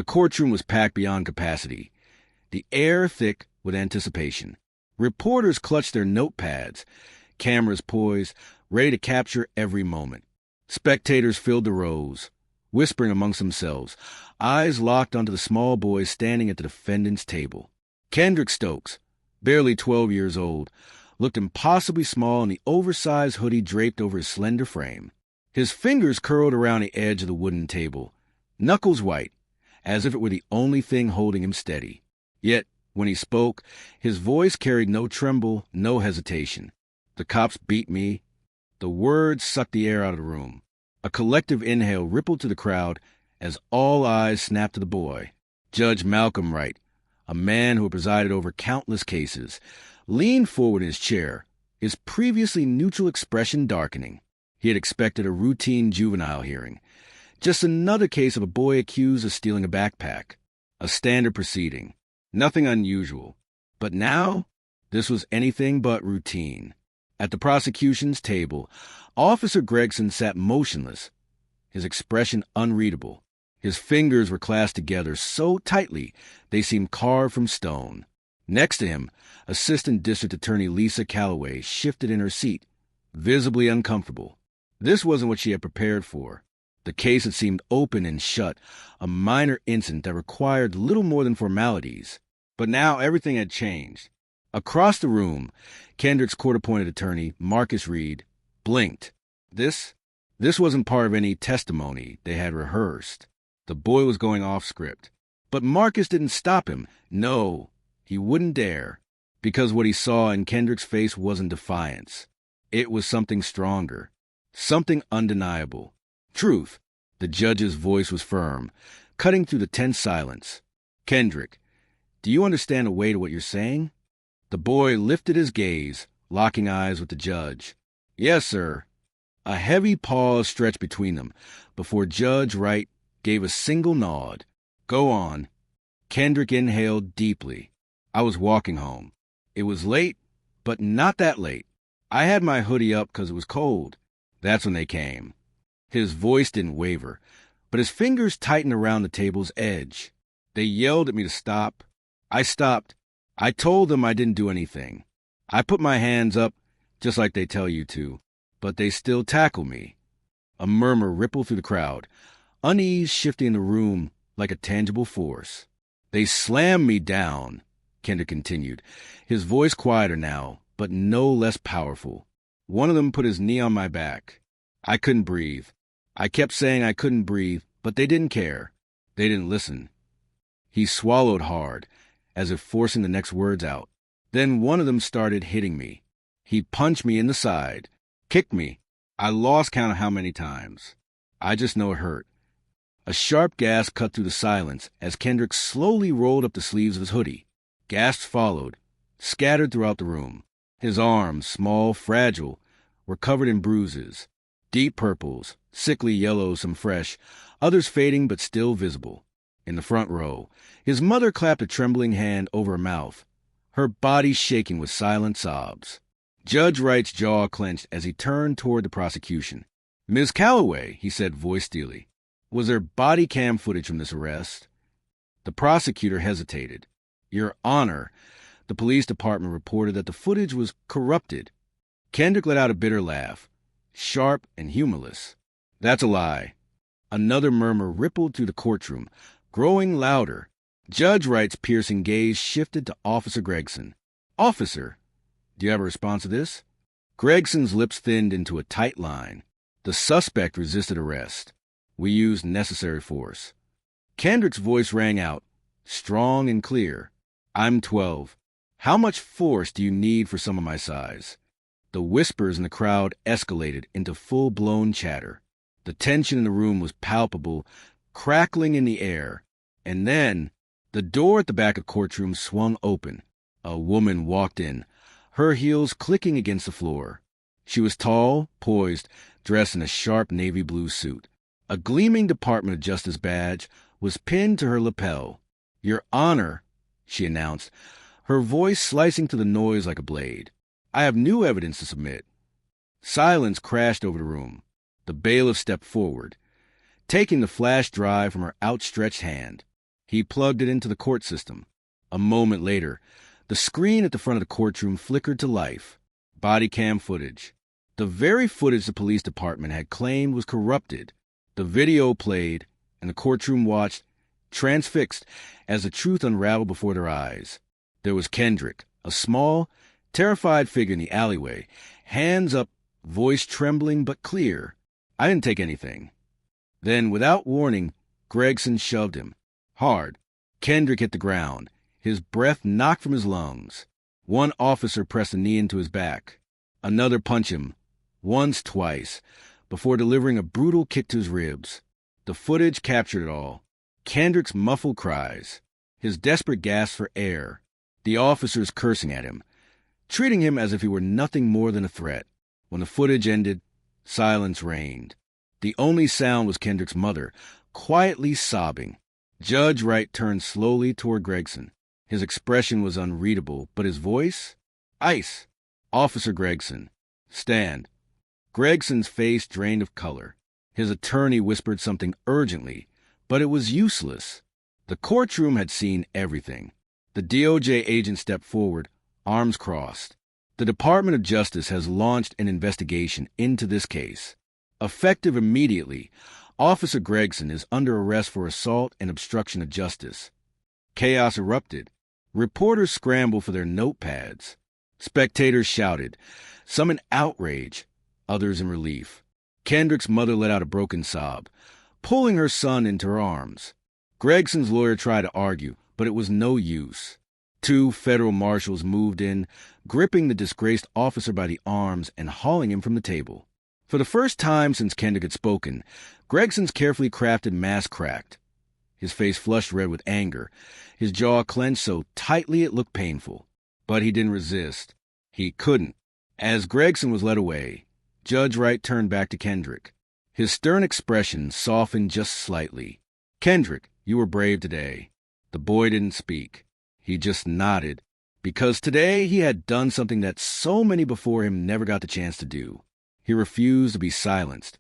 The courtroom was packed beyond capacity, the air thick with anticipation. Reporters clutched their notepads, cameras poised, ready to capture every moment. Spectators filled the rows, whispering amongst themselves, eyes locked onto the small boy standing at the defendant's table. Kendrick Stokes, barely 12 years old, looked impossibly small in the oversized hoodie draped over his slender frame. His fingers curled around the edge of the wooden table, knuckles white, as if it were the only thing holding him steady. Yet, when he spoke, his voice carried no tremble, no hesitation. The cops beat me. The words sucked the air out of the room. A collective inhale rippled to the crowd as all eyes snapped to the boy. Judge Malcolm Wright, a man who had presided over countless cases, leaned forward in his chair, his previously neutral expression darkening. He had expected a routine juvenile hearing. Just another case of a boy accused of stealing a backpack. A standard proceeding. Nothing unusual. But now, this was anything but routine. At the prosecution's table, Officer Gregson sat motionless, his expression unreadable. His fingers were clasped together so tightly they seemed carved from stone. Next to him, Assistant District Attorney Lisa Calloway shifted in her seat, visibly uncomfortable. This wasn't what she had prepared for. The case had seemed open and shut, a minor incident that required little more than formalities. But now everything had changed. Across the room, Kendrick's court-appointed attorney, Marcus Reed, blinked. This wasn't part of any testimony they had rehearsed. The boy was going off script. But Marcus didn't stop him. No, he wouldn't dare. Because what he saw in Kendrick's face wasn't defiance. It was something stronger. Something undeniable. Truth. The judge's voice was firm, cutting through the tense silence. Kendrick, do you understand the weight of what you're saying? The boy lifted his gaze, locking eyes with the judge. Yes, sir. A heavy pause stretched between them before Judge Wright gave a single nod. Go on. Kendrick inhaled deeply. I was walking home. It was late, but not that late. I had my hoodie up because it was cold. That's when they came. His voice didn't waver, but his fingers tightened around the table's edge. They yelled at me to stop. I stopped. I told them I didn't do anything. I put my hands up, just like they tell you to, but they still tackle me. A murmur rippled through the crowd, unease shifting in the room like a tangible force. They slammed me down, Kendrick continued, his voice quieter now, but no less powerful. One of them put his knee on my back. I couldn't breathe. I kept saying I couldn't breathe, but they didn't care. They didn't listen. He swallowed hard, as if forcing the next words out. Then one of them started hitting me. He punched me in the side, kicked me. I lost count of how many times. I just know it hurt. A sharp gasp cut through the silence as Kendrick slowly rolled up the sleeves of his hoodie. Gasps followed, scattered throughout the room. His arms, small, fragile, were covered in bruises. Deep purples, sickly yellows, some fresh, others fading but still visible. In the front row, his mother clapped a trembling hand over her mouth, her body shaking with silent sobs. Judge Wright's jaw clenched as he turned toward the prosecution. Ms. Calloway, he said voice steely, was there body cam footage from this arrest? The prosecutor hesitated. Your Honor, the police department reported that the footage was corrupted. Kendrick let out a bitter laugh, sharp and humorless. That's a lie. Another murmur rippled through the courtroom, growing louder. Judge Wright's piercing gaze shifted to Officer Gregson. Officer, do you have a response to this? Gregson's lips thinned into a tight line. The suspect resisted arrest. We used necessary force. Kendrick's voice rang out, strong and clear. I'm 12. How much force do you need for someone my size? The whispers in the crowd escalated into full-blown chatter. The tension in the room was palpable, crackling in the air. And then, the door at the back of the courtroom swung open. A woman walked in, her heels clicking against the floor. She was tall, poised, dressed in a sharp navy blue suit. A gleaming Department of Justice badge was pinned to her lapel. Your Honor, she announced, her voice slicing through the noise like a blade. I have new evidence to submit. Silence crashed over the room. The bailiff stepped forward, taking the flash drive from her outstretched hand. He plugged it into the court system. A moment later, the screen at the front of the courtroom flickered to life. Body cam footage. The very footage the police department had claimed was corrupted. The video played, and the courtroom watched, transfixed, as the truth unraveled before their eyes. There was Kendrick, a small, terrified figure in the alleyway, hands up, voice trembling but clear. "I didn't take anything." Then, without warning, Gregson shoved him. Hard. Kendrick hit the ground. His breath knocked from his lungs. One officer pressed a knee into his back. Another punched him, once, twice, before delivering a brutal kick to his ribs. The footage captured it all. Kendrick's muffled cries, his desperate gasps for air, the officers cursing at him, treating him as if he were nothing more than a threat. When the footage ended, silence reigned. The only sound was Kendrick's mother, quietly sobbing. Judge Wright turned slowly toward Gregson. His expression was unreadable, but his voice? Ice. "Officer Gregson, stand." Gregson's face drained of color. His attorney whispered something urgently, but it was useless. The courtroom had seen everything. The DOJ agent stepped forward, arms crossed. "The Department of Justice has launched an investigation into this case. Effective immediately, Officer Gregson is under arrest for assault and obstruction of justice." Chaos erupted. Reporters scrambled for their notepads. Spectators shouted, some in outrage, others in relief. Kendrick's mother let out a broken sob, pulling her son into her arms. Gregson's lawyer tried to argue, but it was no use. 2 federal marshals moved in, gripping the disgraced officer by the arms and hauling him from the table. For the first time since Kendrick had spoken, Gregson's carefully crafted mask cracked. His face flushed red with anger, his jaw clenched so tightly it looked painful. But he didn't resist. He couldn't. As Gregson was led away, Judge Wright turned back to Kendrick. His stern expression softened just slightly. "Kendrick, you were brave today." The boy didn't speak. He just nodded, because today he had done something that so many before him never got the chance to do. He refused to be silenced.